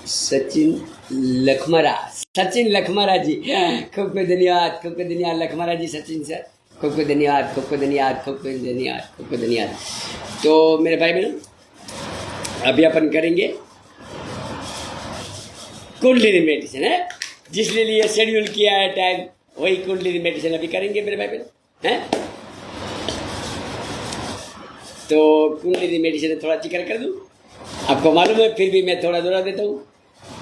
सचिन लखमरा, सचिन लखमरा जी, खूब खूब धन्यवाद, खूब खूब धन्यवाद लखमरा जी, सचिन सर खूब खूब धन्यवाद, खूब खूब धन्यवाद, खूब खूब धन्यवाद, खूब खूब धन्यवाद। तो मेरे भाई बहनों, अभी अपन करेंगे कुंडलिनी मेडिटेशन है, जिसके लिए शेड्यूल किया है टाइम, वही कुंडलिनी मेडिटेशन अभी करेंगे मेरे भाई बहनों हैं। तो कुंडलिनी मेडिटेशन थोड़ा जिक्र कर दूं, आपको मालूम है, फिर भी मैं थोड़ा दोहरा देता हूँ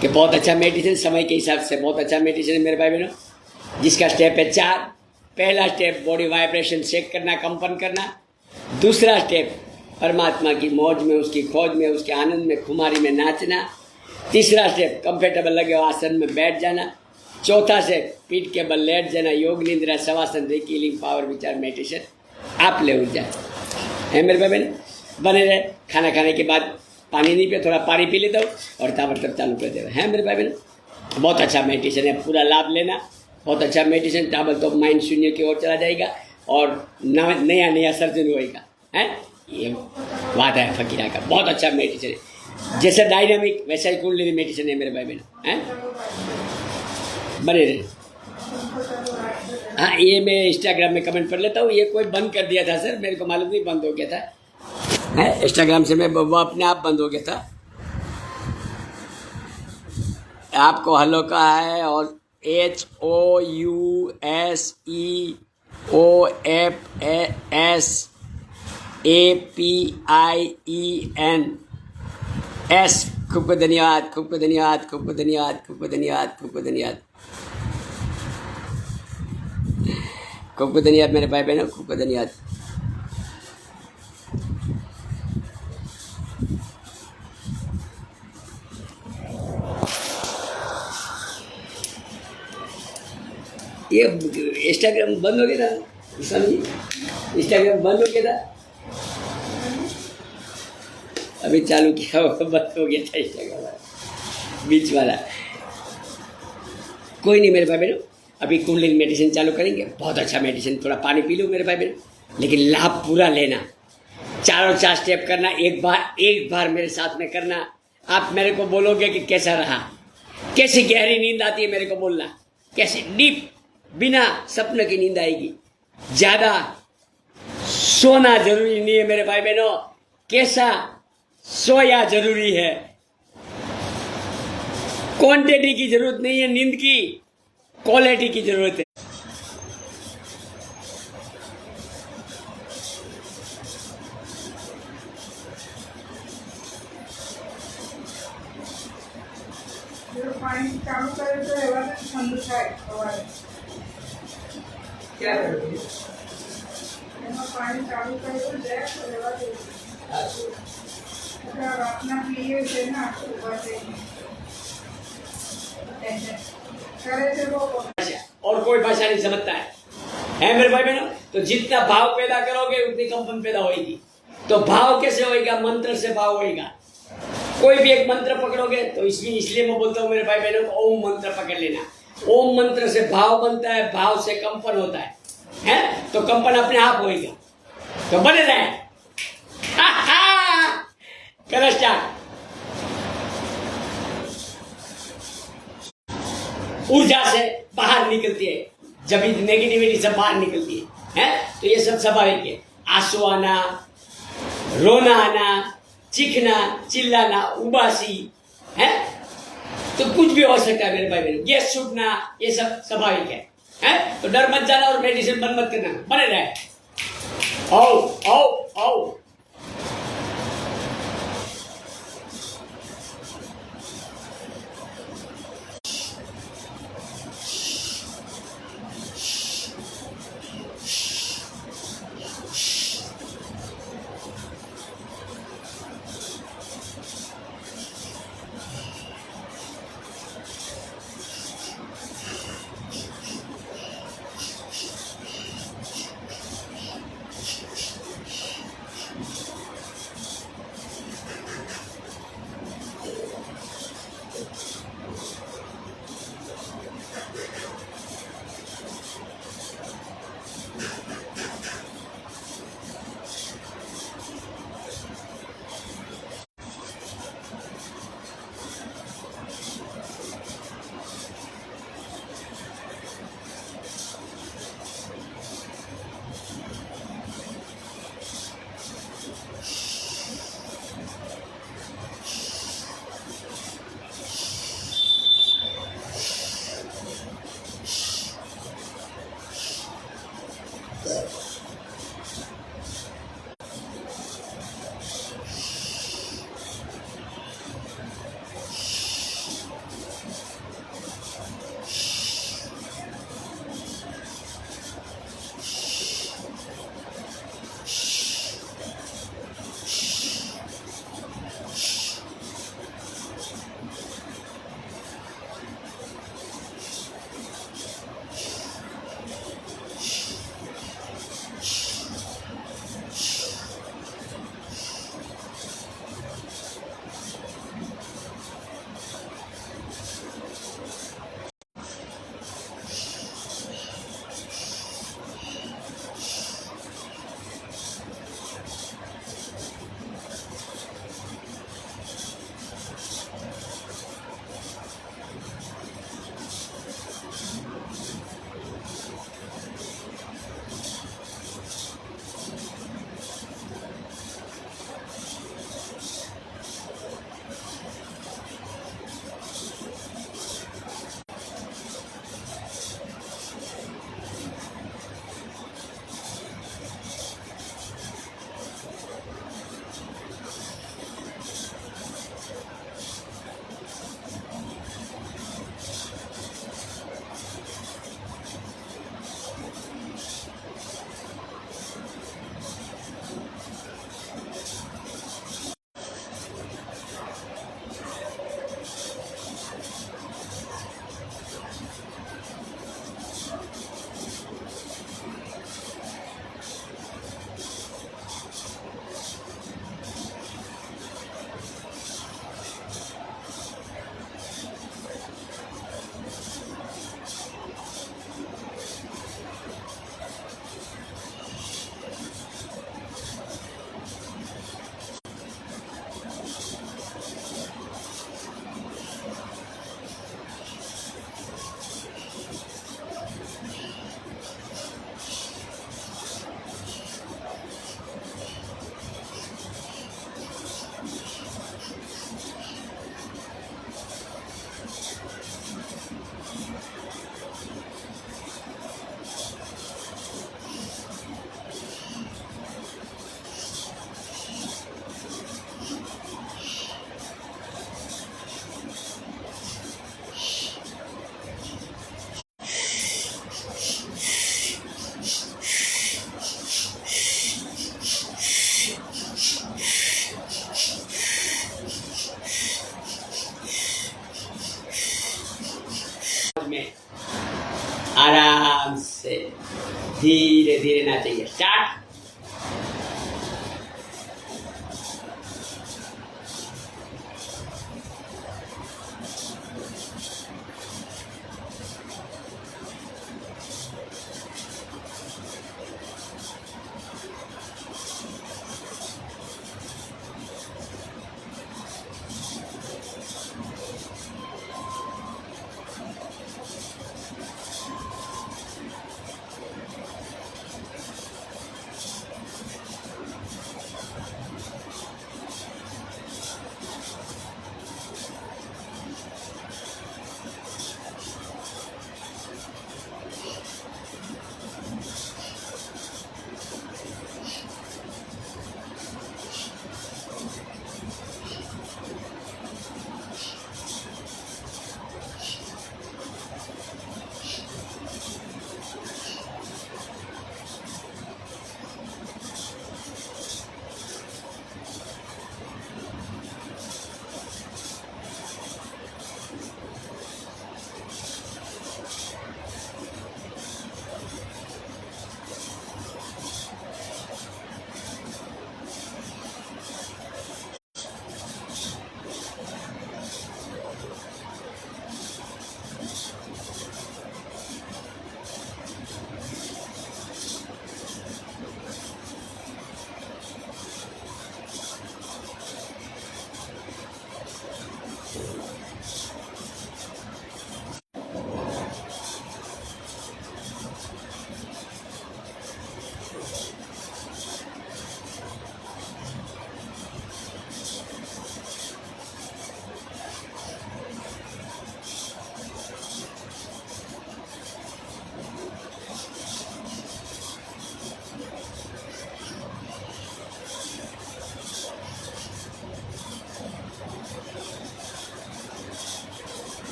कि बहुत अच्छा मेडिटेशन, समय के हिसाब से बहुत अच्छा मेडिटेशन है मेरे भाई बहनों, जिसका स्टेप है 4। पहला स्टेप बॉडी वाइब्रेशन चेक करना, कंपन करना। दूसरा स्टेप परमात्मा की मौज में, उसकी खोज में, उसके आनंद में, खुमारी में नाचना। तीसरा स्टेप कंफर्टेबल लगे आसन में बैठ जाना। चौथा स्टेप पीठ के बल लेट जाना, योग निद्रा, शवासन, रेकी, हीलिंग, पावर, विचार, मेडिटेशन। आप ले ऊर्जा है मेरे भाई बहन, बने रहे। खाना खाने के बाद पानी नहीं पिया, थोड़ा पानी पी लेता हूँ और ताबड़तोड़ चालू कर देता है मेरे भाई बहन। बहुत अच्छा मेडिटेशन है, पूरा लाभ लेना। बहुत अच्छा मेडिटेशन, ताबड़तोड़ माइंड शून्य की ओर चला जाएगा और नया नया सर्जन होएगा है। ये बात है फकीरा का, बहुत अच्छा मेडिटेशन है। जैसा डायनामिक वैसा ही कुंडलिनी मेडिटेशन है मेरे भाई बहन हैं, बने रहे। हाँ, ये मैं इंस्टाग्राम में कमेंट कर लेता हूँ। ये कोई बंद कर दिया था सर, मेरे को मालूम नहीं, बंद हो गया था है इंस्टाग्राम से, मैं वो अपने आप बंद हो गया था। आपको हलो का है और HOUSEOFAPIENS। खूब को धन्यवाद, खूब को धन्यवाद, खूब को धन्यवाद, खूब को धन्यवाद, खूब को धन्यवाद, खूब को धन्यवाद मेरे भाई बहनों, खूब को धन्यवाद। ये इंस्टाग्राम बंद हो गया था, समझिए, इंस्टाग्राम बंद हो गया था, अभी चालू किया, बंद हो गया था इंस्टाग्राम बीच वाला। कोई नहीं मेरे भाई बहनों, अभी कुंडलिनी मेडिटेशन चालू करेंगे। बहुत अच्छा मेडिटेशन, थोड़ा पानी पी लो मेरे भाई बहनों, लेकिन लाभ पूरा लेना। 4 स्टेप करना, एक बार मेरे साथ में करना। आप मेरे को बोलोगे कि कैसा रहा, कैसी गहरी नींद आती है, मेरे को बोलना, कैसी डीप, बिना सपने की नींद आएगी। ज्यादा सोना जरूरी नहीं है मेरे भाई बहनों, कैसा सोया जरूरी है। क्वांटिटी की जरूरत नहीं है नींद की, क्वालिटी की जरूरत है। क्या करोगे? पानी चालू कर दो, अपना पिए थे ना सुबह से और कोई भाषा नहीं समझता है मेरे भाई बहनों। तो जितना भाव पैदा करोगे उतनी कंपन पैदा होगी। तो भाव कैसे होएगा? मंत्र से भाव होएगा। कोई भी एक मंत्र पकड़ोगे तो इसलिए मैं बोलता हूँ मेरे भाई बहनों को, ओम मंत्र पकड़ लेना। ओम मंत्र से भाव बनता है, भाव से कंपन होता है तो कंपन अपने आप होएगा। तो बने रहे करो स्टार्ट। ऊर्जा से बाहर निकलती है, जब नेगेटिविटी से बाहर निकलती है तो ये सब स्वाभाविक है। आंसू आना, रोना आना, चीखना, चिल्लाना, उबासी है, तो कुछ भी हो सकता है मेरे भाई बहन। गैस छूटना, ये सब स्वाभाविक है तो डर मत जाना और मेडिसिन बंद मत करना, बने रहे। आओ आओ आओ, धीरे धीरे नाचेंगे। स्टार्ट।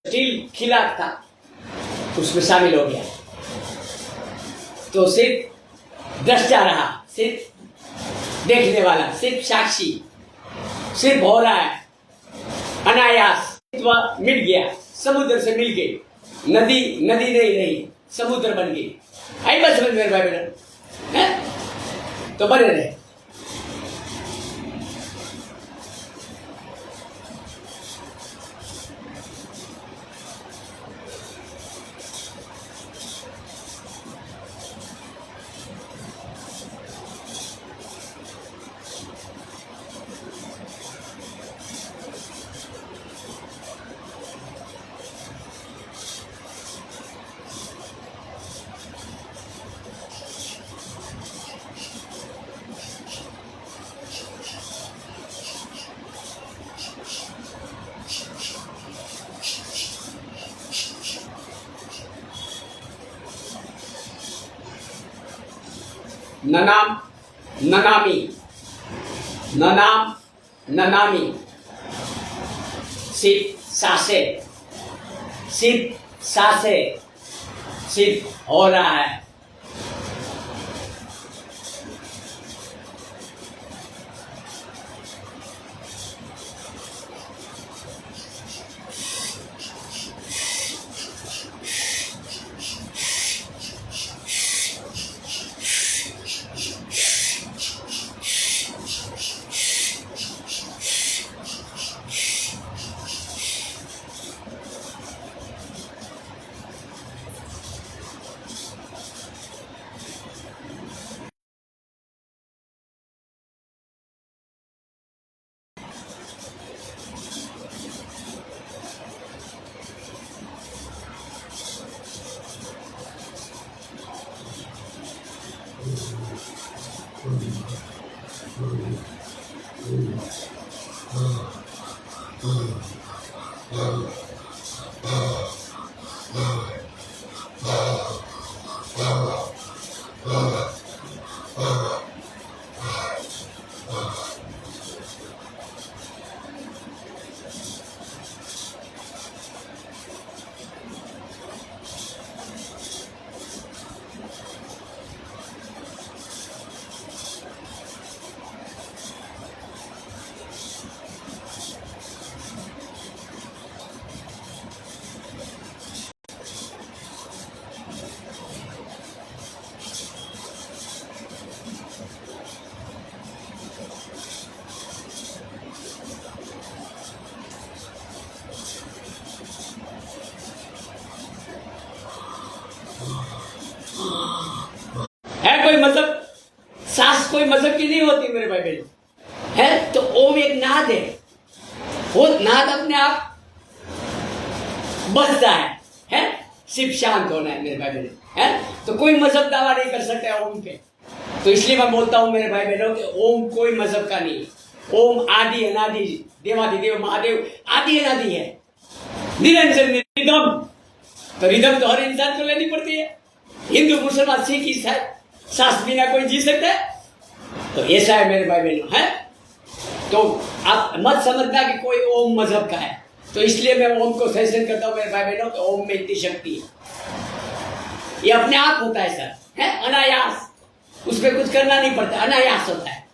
स्टील खिला था, उसमें शामिल हो गया। तो सिर्फ दृष्टा रहा, सिर्फ देखने वाला, सिर्फ साक्षी, सिर्फ हो रहा है अनायास। मिल गया, समुद्र से मिल गई, नदी नदी नहीं रही, समुद्र बन गई। आई बस समझ मेरे भाई बहन, तो बने रहे। ननाम ननामी, ननाम ननामी, सिर्फ सांसे, सिर्फ सांसे, सिर्फ हो रहा है। कोई मजहब, सास कोई मजहब की नहीं होती मेरे भाई बहन, है तो ओम एक नाद है, वो नाद अपने आप बजता है, सिर्फ शांत होना है मेरे भाई बहन, है तो कोई मजहब दावा नहीं कर सकता है ओम पे। तो इसलिए मैं बोलता हूं मेरे भाई बहनों कि ओम कोई मजहब का नहीं है। ओम आदि अनादि देवादिदेव महादेव आदि अनादि है, निरंजन निरदम। तो रिदम तो हर इंसान को लेनी पड़ती है, हिंदू मुसलमान सिख ईसाई, सास बिना कोई जी सकता है? तो ऐसा है मेरे भाई बहनों, है तो आप मत समझना कि कोई ओम मजहब का है। तो इसलिए मैं ओम को सजेशन करता हूं मेरे भाई बहनों कि ओम में इतनी शक्ति है, ये अपने आप होता है सर, है अनायास, उसमें कुछ करना नहीं पड़ता, अनायास होता है।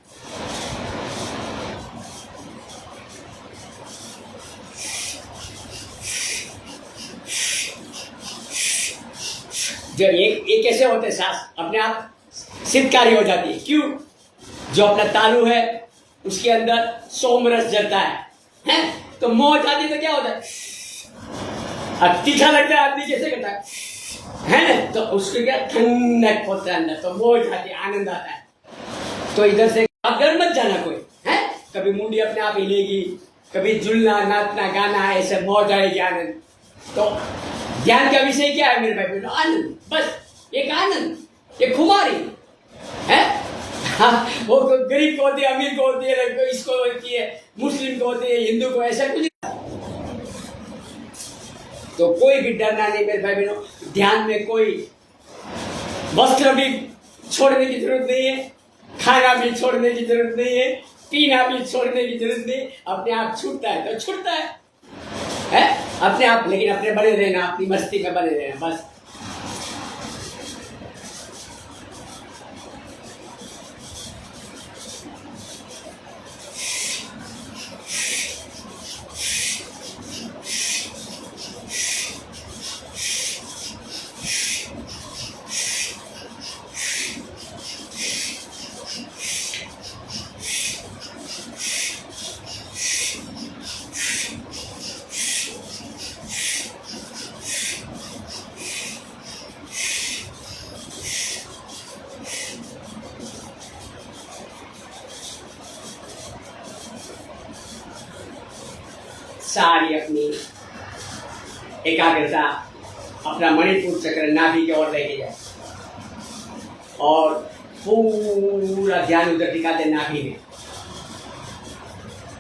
जो ये कैसे होते हैं, सांस अपने आप सिद्धकारी हो जाती है। क्यों? जो अपना तालू है उसके अंदर सोमरस जलता है तो मोह जाती तो क्या होता है, अब तीखा लगता है आदमी कैसे करता है ना, तो उसको क्या ठंडक होता है अंदर, तो मोह जाती है, आनंद आता है। तो इधर से आप डर मत जाना कोई, है कभी मुंडी अपने आप हिलेगी, कभी झूलना नाचना गाना ऐसे मौज आएगी, आनंद। तो ज्ञान का विषय क्या है मेरे भाई? आनंद, बस एक आनंद, एक खुमारी है। हाँ, वो गरीब को होती है, अमीर को होती है, इसको होती है, मुस्लिम को होती है, हिंदू को, ऐसा कुछ। तो कोई भी डरना नहीं मेरे भाई बहनों। ध्यान में कोई वस्त्र भी छोड़ने की जरूरत नहीं है, खाना भी छोड़ने की जरूरत नहीं है, पीना भी छोड़ने की जरूरत नहीं। अपने आप छूटता है तो छूटता है अपने आप, लेकिन अपने बने रहना, अपनी मस्ती में बने रहना बस। सारी अपनी एकाग्रता अपना मणिपुर चक्र नाभि की ओर लेके जाए और पूरा ध्यान उधर टिकाते नाभि में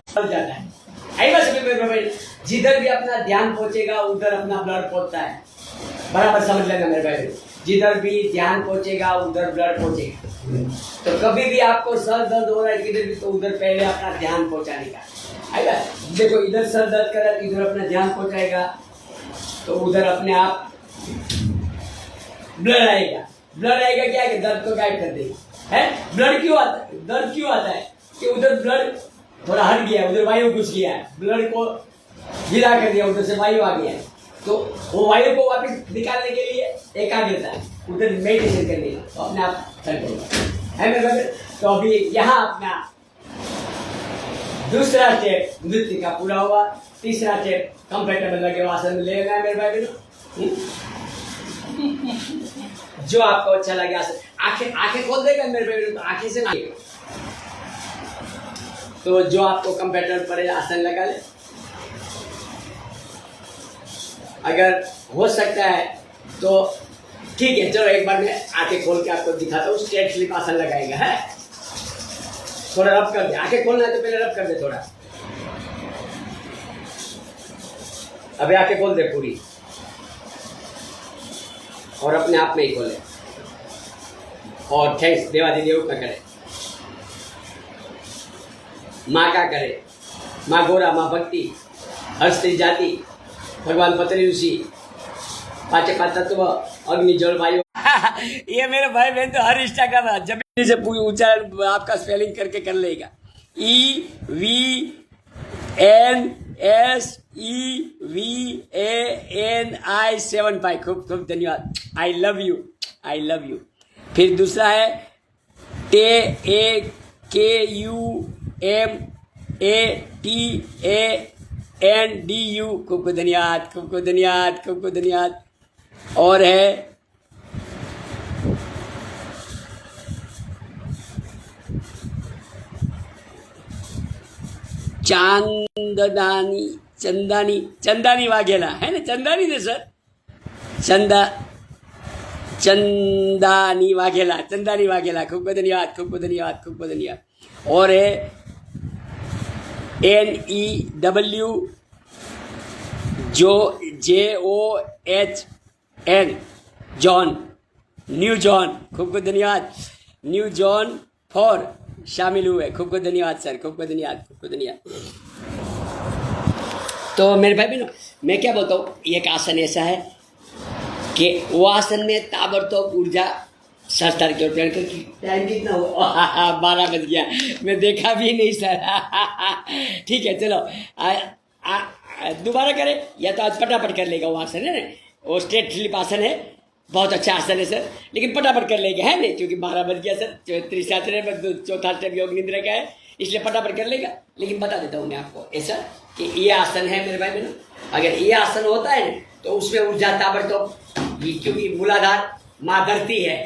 चल जाता है। आई बस भाई, जिधर भी अपना ध्यान पहुंचेगा उधर अपना ब्लड पहुंचता है। बराबर समझ लेना मेरे भाई, जिधर भी ध्यान पहुंचेगा उधर ब्लड पहुंचेगा। तो कभी भी आपको सर दर्द हो रहा है किधर भी, तो उधर पहले अपना ध्यान पहुंचाने का। आएगा देखो, इधर सर दर्द कर रहा है, इधर अपना ध्यान पहुंचाएगा तो उधर अपने आप ब्लड आएगा। ब्लड आएगा क्या है, दर्द को गायब कर देगा। है ब्लड क्यों आता है? दर्द क्यों आता है कि उधर ब्लड थोड़ा हट गया, उधर वायु घुस गया है, ब्लड को ढीला कर दिया, उधर से वायु आ गया है। तो वो वायु को वापस निकालने के लिए एकाग्रता उधर मेडिटेशन करने का, तो अपने आप ठंड होगा, है मेरे। तो अभी यहाँ अपना दूसरा स्टेप नृत्य का पूरा हुआ, तीसरा स्टेप कंफर्टेबल लगे आसन में ले लेना है मेरे भाई बहनों। जो आपको अच्छा लगे आसन, आंखें खोल देगा मेरे भाई बहनों, आंखें से ना, तो जो आपको कंफर्टेबल पड़े आसन लगा ले। अगर हो सकता है तो ठीक है, चलो एक बार मैं आंखें खोल के आपको दिखाता हूँ। स्ट्रेट स्लिप आसन लगाएगा, है थोड़ा रब कर दे, आंखें खोलना है तो पहले रब कर दे थोड़ा। अभी आंखें खोल दे पूरी और अपने आप में ही खोले और थैंक्स देवादिदेव का करे, माँ का करे, माँ गोरा, माँ भक्ति, हर स्त्री जाति, भगवान पतरी ऋषि, पांच तत्व, अग्नि जल वायु। ये मेरे भाई बहन तो हर इंस्टाग्राम जब से उच्चारण आपका स्पेलिंग करके कर लेगा। EVNSEVANI खूब खूब धन्यवाद। आई love you, I love you. फिर दूसरा है TAKUMATANDU, खूब खूब धन्यवाद, खूब खूब धन्यवाद, खूब खूब धन्यवाद। और है चांददानी चंदानी वाघेला है ना, चंदानी ने सर, चंदानी वाघेला, खूब धन्यवाद, खूब धन्यवाद। और है NEW JOHN John, new John, खूब धन्यवाद। न्यू जॉन 4 शामिल हुए, खूब धन्यवाद सर, खूब धन्यवाद। तो मेरे भाई बहनों, मैं क्या बोलता हूँ, एक आसन ऐसा है कि वो आसन में ताबड़तोड़ ऊर्जा संस्था की ओर प्रेरण करती। टाइम कितना हुआ? 12 बज गया, मैं देखा भी नहीं सर। ठीक है, चलो दोबारा करें, या तो आज फटाफट कर लेगा वो आसन है ना, वो स्ट्रेट स्लिप आसन है, बहुत अच्छा आसन है सर, लेकिन फटाफट कर लेगा है नहीं, क्योंकि 12 बज गया सर। तीसरा स्टेप, चौथा स्टेप योग निद्रा का है, इसलिए फटाफट कर लेगा। लेकिन बता देता हूँ मैं आपको ऐसा कि ये आसन है मेरे भाई बहनों, अगर ये आसन होता है ना तो उसमें ऊर्जा ताबड़तोड़, क्योंकि मूलाधार माँ धरती है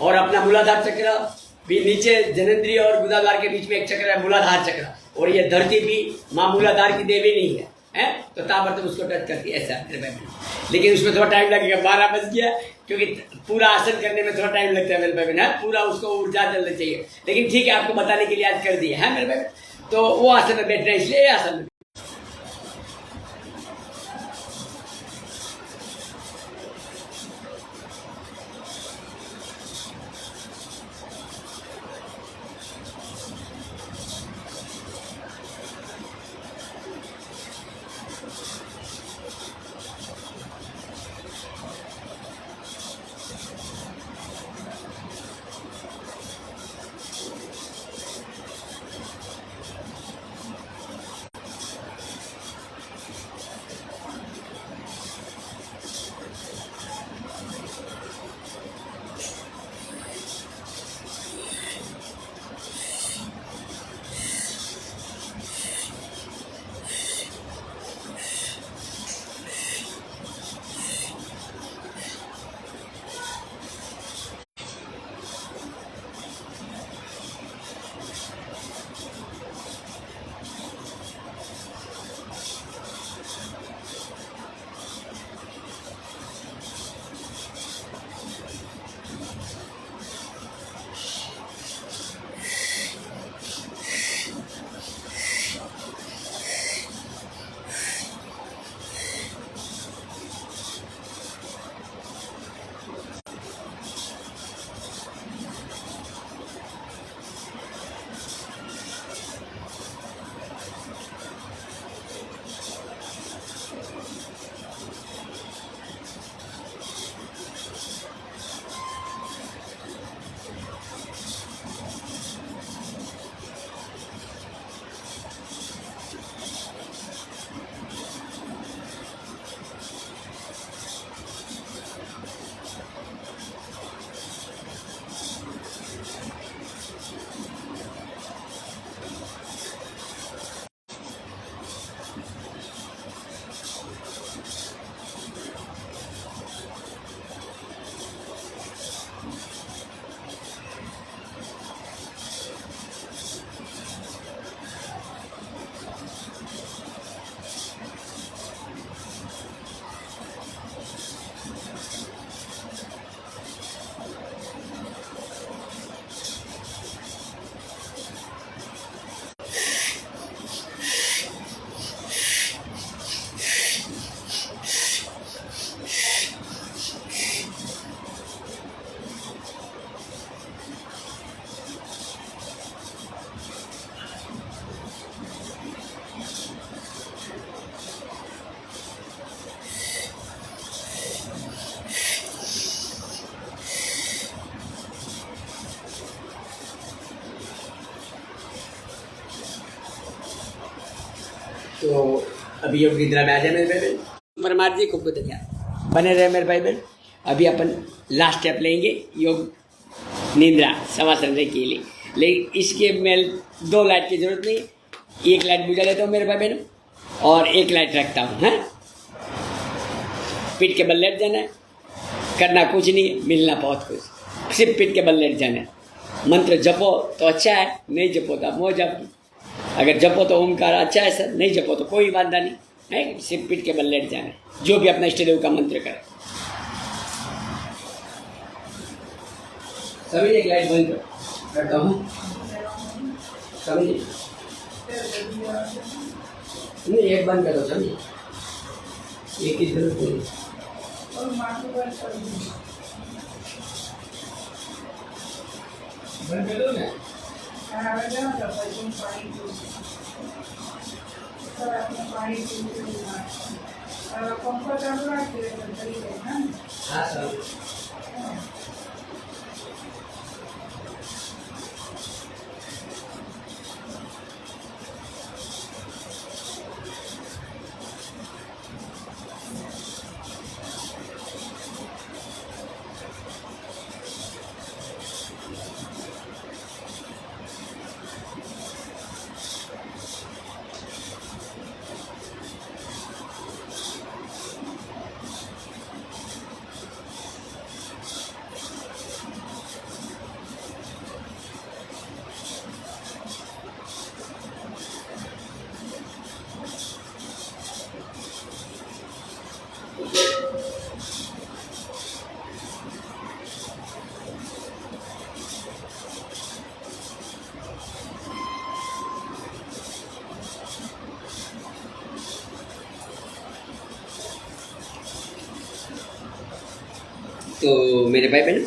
और अपना मूलाधार चक्र भी नीचे जनेंद्रिय और गुदाधार के बीच में एक चक्र है, मूलाधार चक्र, और ये धरती भी माँ मूलाधार की देवी नहीं है, तो ताबड़तोड़ उसको टच करती है ऐसा मेरे भाई बहनों। लेकिन उसमें थोड़ा टाइम लगेगा, 12 बज गया, क्योंकि पूरा आसन करने में थोड़ा टाइम लगता है मेरे भाई बहन, पूरा उसको ऊर्जा चलनी चाहिए। लेकिन ठीक है, आपको बताने के लिए आज कर दिया है मेरे भाई, तो वो आसन में बैठना है, इसलिए आसन में। तो अभी योग निद्रा में आ जाए मेरे भाई बहन, परमार्थ जी खूब धन्यवाद, बने रहे मेरे भाई बहन। अभी अपन लास्ट स्टेप लेंगे योग निद्रा समासन के लिए, लेकिन इसके में 2 लाइट की जरूरत नहीं, 1 लाइट बुझा लेता हूँ मेरे भाई बहनों और 1 लाइट रखता हूँ, है पीठ के बल लेट जाना है, करना कुछ नहीं, मिलना बहुत कुछ, सिर्फ पीठ के बल लेट जाना है। मंत्र जपो तो अच्छा है, नहीं जपो तो मौज आपकी। अगर जपो तो ओमकार अच्छा है सर, नहीं जपो तो कोई बाधा नहीं है, सिर पीट के बल लेट जाना, जो भी अपना इष्ट देव का मंत्र करे। सभी एक लाइट बंद करता हूँ, सभी नहीं एक बंद करो, सभी एक ही जरूरत नहीं। बंद कर दो ना। हाँ सर। तो मेरे भाई बहन,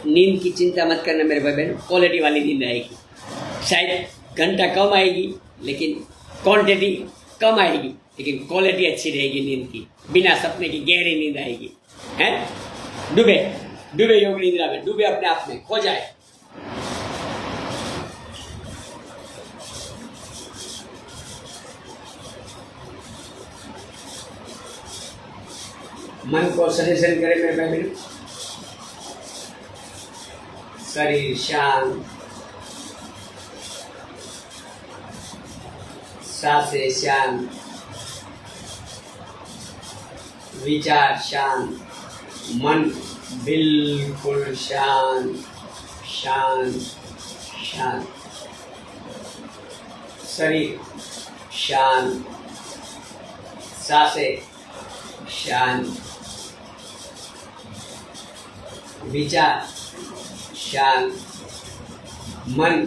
नींद की चिंता मत करना मेरे भाई बहन, क्वालिटी वाली नींद आएगी। शायद घंटा कम आएगी लेकिन क्वांटिटी कम आएगी, लेकिन क्वालिटी अच्छी रहेगी नींद की। बिना सपने की गहरी नींद आएगी, हैं? डूबे डूबे योग निद्रा में, डूबे अपने आप में, खो जाए। मन को सजेशन करे मेरे भाई बहन, शरीर शांत, सांसें शांत, विचार शांत, मन बिल्कुल शांत शांत शांत, शरीर शांत, सांसें शांत, विचार शांत, मन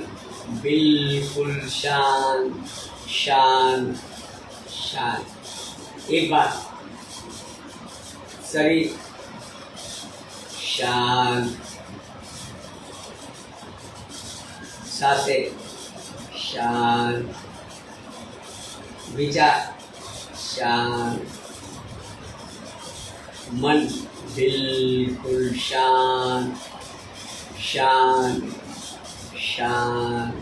बिल्कुल शांत शांत शांत। एक बार शरीर शांत, सांसें शांत, विचार शांत, मन बिल्कुल शांत शांत शांत।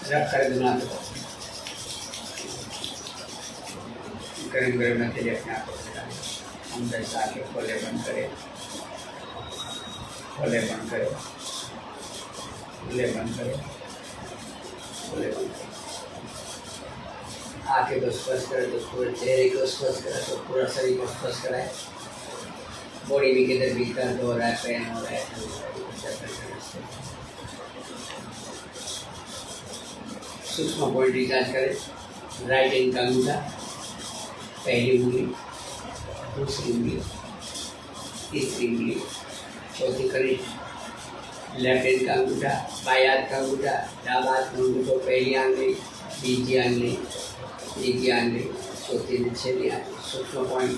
रब कर देना तो गरम गरम में तेरे अपने आप को अंदर से आके खोले बंद करे, खोले बंद करे, खोले बंद करे, खोले बंद करे। आँखें को स्पर्श करे तो पूरे चेहरे को स्पर्श करे तो पूरा शरीर को स्पर्श कराए। बॉडी में किधर भी दर्द हो रहा है, पेन हो रहा है, सूक्ष्म पॉइंट रिचार्ज करें। राइट हैंड का अंगूठा, पहली उंगली, दूसरी उंगली, तीसरी उंगली, चौथी कड़ी, लेफ्ट हैंड का अंगूठा, बाएं हाथ का अंगूठा, डाबा हाथ का अंगूठा, पहली आंगली, बीजी आंगली, तीसरी आंगली, चौथी छठी आंगली। सूक्ष्म पॉइंट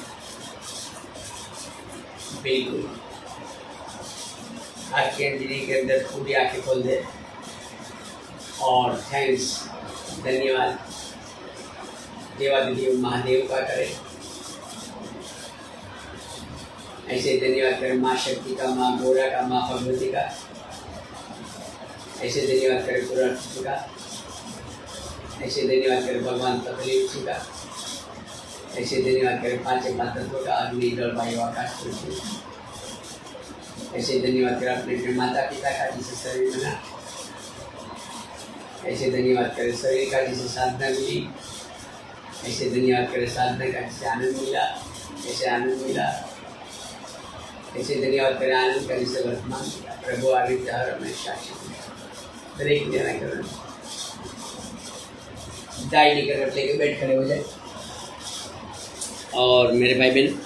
बिल्कुल आपकी अंजलि के अंदर पूरी आंखें खोल दे और थैंक्स, धन्यवाद देवादिदेव महादेव का करें। ऐसे धन्यवाद करें माँ शक्ति का, माँ गोरा का, माँ भगवती का। ऐसे धन्यवाद करें पुराण का। ऐसे धन्यवाद करें भगवान तत्वलीन का। ऐसे धन्यवाद करें पांचों महातत्वों का, अग्नि जल वायु आकाश पृथ्वी। ऐसे धन्यवाद करें अपने माता पिता का जिसे शरीर बना। ऐसे धन्यवाद करें शरीर का जिसे साधना मिली। ऐसे धन्यवाद करें साधना का जिसे आनंद मिला, ऐसे आनंद मिला। ऐसे धन्यवाद करें आनंद का जिसे वर्तमान मिला। प्रभु आदित्य हर में साक्षी ब्रेक देना करें। दाहिनी करवट लेके बैठ खड़े हो जाए। और मेरे भाई बहन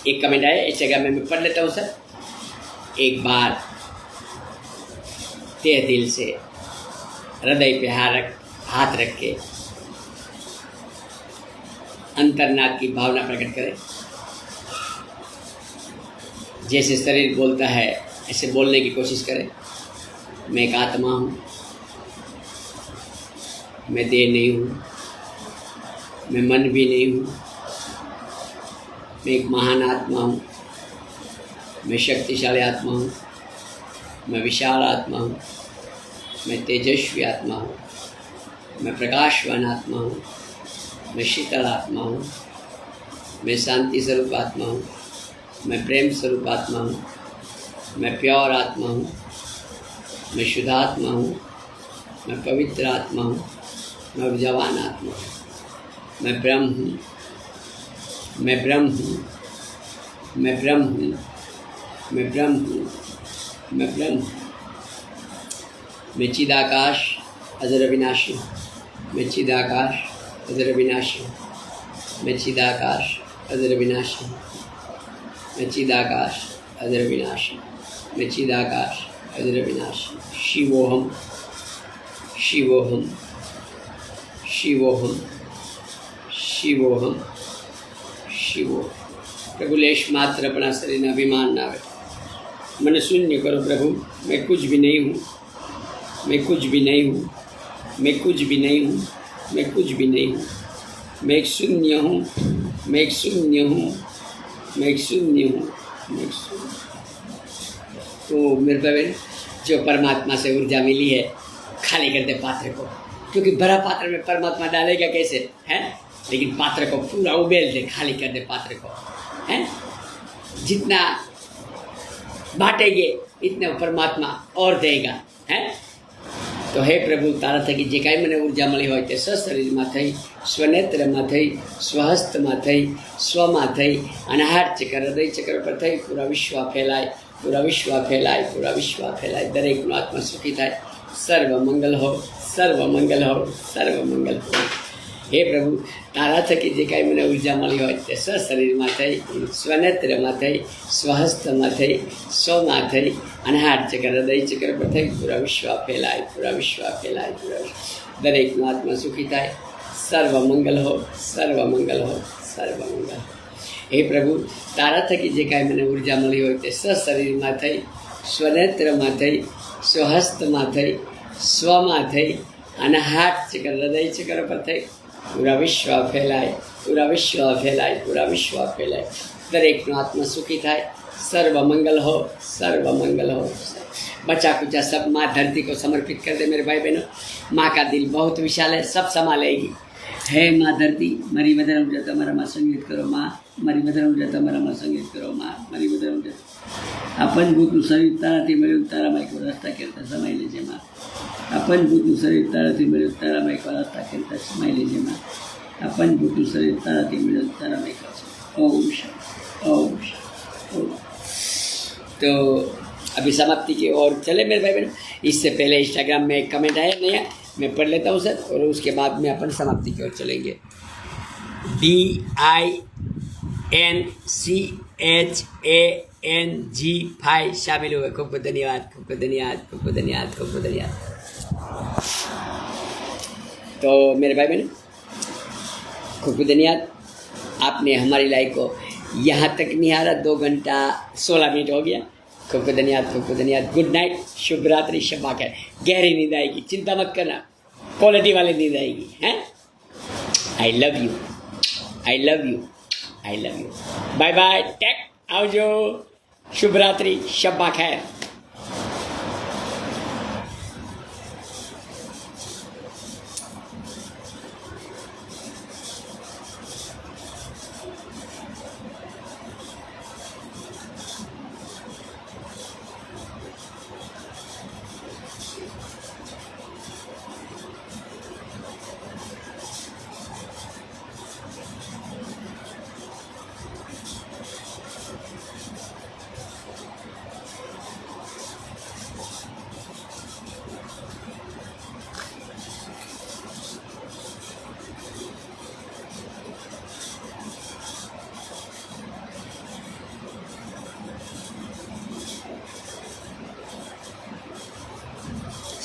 एक कमेंट आया, इस जगह में मैं पढ़ लेता हूँ सर। एक बार तहे दिल से हृदय पे हाथ रख के अंतर्नाद की भावना प्रकट करें। जैसे शरीर बोलता है ऐसे बोलने की कोशिश करें। मैं एक आत्मा हूँ, मैं देह नहीं हूँ, मैं मन भी नहीं हूँ, मैं एक महान आत्मा हूँ, मैं शक्तिशाली आत्मा हूँ, मैं विशाल आत्मा हूँ, मैं तेजस्वी आत्मा हूँ, मैं प्रकाशवान आत्मा हूँ, मैं शीतल आत्मा हूँ, मैं शांति स्वरूप आत्मा हूँ, मैं प्रेम स्वरूप आत्मा हूँ, मैं प्योर आत्मा हूँ, मैं शुद्ध आत्मा हूँ, मैं पवित्र आत्मा हूँ, मैं ऊर्जावान आत्मा हूँ, मैं ब्रह्म हूँ, मैं ब्रह्म हूँ, मैं ब्रह्म हूँ, मैं ब्रह्म हूँ, मैं ब्रह्म हूँ। मैं चिदाकाश अजर अविनाशी, मैं चिदाकाश अजर अविनाशी, मैं चिदाकाश अजर अविनाशी, मैं चिदाकाश अजर अविनाशी, मैं चिदाकाश अजर अविनाशी। शिवोहम शिवोहम शिवोहम शिवोहम शिवो। प्रभु लेश मात्र अपना शरीर में अभिमान ना आवे। मन शून्य करो प्रभु। मैं कुछ भी नहीं हूँ, मैं कुछ भी नहीं हूँ, मैं कुछ भी नहीं हूँ, मैं कुछ भी नहीं हूँ। मैं एक शून्य हूँ, मैं एक शून्य हूँ, मैं एक शून्य हूँ, मैं एक शून्य। तो मेरे बहन जो परमात्मा से ऊर्जा मिली है खाली कर दे पात्र को, क्योंकि भरा पात्र में परमात्मा डालेगा कैसे है। लेकिन पात्र को पूरा उबेल दे, खाली कर दे पात्र को है। जितना बांटेंगे इतना परमात्मा और देगा है। तो हे प्रभु तारा थकी जे काई मने ऊर्जा मળી હોય તે સશરીરમાં થઈ, સ્વનેત્રમાં થઈ, સ્વહસ્તમાં થઈ, સ્વમાં થઈ અને હાથ ચક્ર હૃદય ચક્ર પર થઈ પૂરા વિશ્વ ફેલાય, પૂરા વિશ્વ ફેલાય, પૂરા વિશ્વ ફેલાય। દરેકનો આત્મા સુખી થાય। સર્વ મંગલ હો, સર્વ મંગલ હો, સર્વ મંગલ હો। हे प्रभु तारा थकी जे काई मने ऊर्जा मળી હોય તે સશરીરમાં થઈ, સ્વનેત્રમાં થઈ, સ્વહસ્તમાં થઈ, સ્વમાં થઈ અને હાથ ચક્ર હૃદય ચક્ર પર થઈ પૂરા વિશ્વ ફેલાય, પૂરા વિશ્વ ફેલાય, પૂરા દરેકનો આત્મા સુખી થાય। સર્વ મંગલ હો, સર્વ મંગલ હો, સર્વ મંગલ। हे प्रभु तारा थकी जे काई मने ऊर्जा मળી હોય તે સશરીરમાં થઈ, સ્વનેત્રમાં થઈ, સ્વહસ્તમાં થઈ, સ્વમાં થઈ અને હાથ ચક્ર હૃદય ચક્ર પર થઈ पूरा विश्व फैलाय, पूरा विश्व फैलाय, पूरा विश्व फैलाय। दरेकनो आत्मा सुखी थाय। सर्व मंगल हो, सर्व मंगल हो। बचा कुचा सब माँ धरती को समर्पित कर दे मेरे भाई बहनों। माँ का दिल बहुत विशाल है, सब संभालेगी। हे माँ धरती, मारी बदन उजाता मारा माँ संगीत करो माँ, मारी बदन उजाता मारा माँ संगीत करो माँ, मारी बदन उजाता। अपन भूतનું શરીર તારાથી મળ્યું, તારામાં એક રસ્તા કરતા સમાઈ લેજે માં। अपन ભૂતનું શરીર તારાથી મળ્યું, તારામાં એક રસ્તા કરતા સમાઈ લેજે માં। अपन ભૂતનું શરીર તારાથી મળ્યું, તારામાં એક ओम शांति, ओम शांति, ओम। तो अभी समाप्ति की ओर चले मेरे भाई बहन। इससे पहले इंस्टाग्राम में एक कमेंट आया नया, मैं पढ़ लेता हूँ सर, और उसके बाद में अपन समाप्ति की ओर चलेंगे। DINCHANG5 शामिल हुए, खूब खूब धन्यवाद, खूब खूब धन्यवाद, खूब खूब धन्यवाद, खूब खूब धन्यवाद। तो मेरे भाई बहन खूब खूब धन्यवाद, आपने हमारी लाइव को यहाँ तक निहारा। 2 घंटा 16 मिनट हो गया। खूब खूब धन्यवाद, खूब खूब धन्यवाद। गुड नाइट, शुभ रात्रि, शब्बा खैर। गहरी नींद आएगी, चिंता मत करना, क्वालिटी वाली नींद आएगी हैं। I love you, I love you, I love you. Bye bye, take आवजो, शुभ रात्रि, शब्बा खैर।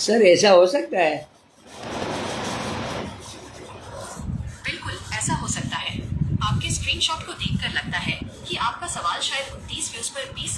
सर ऐसा हो सकता है? बिल्कुल ऐसा हो सकता है। आपके स्क्रीनशॉट को देखकर लगता है कि आपका सवाल शायद 29 व्यूज पर 20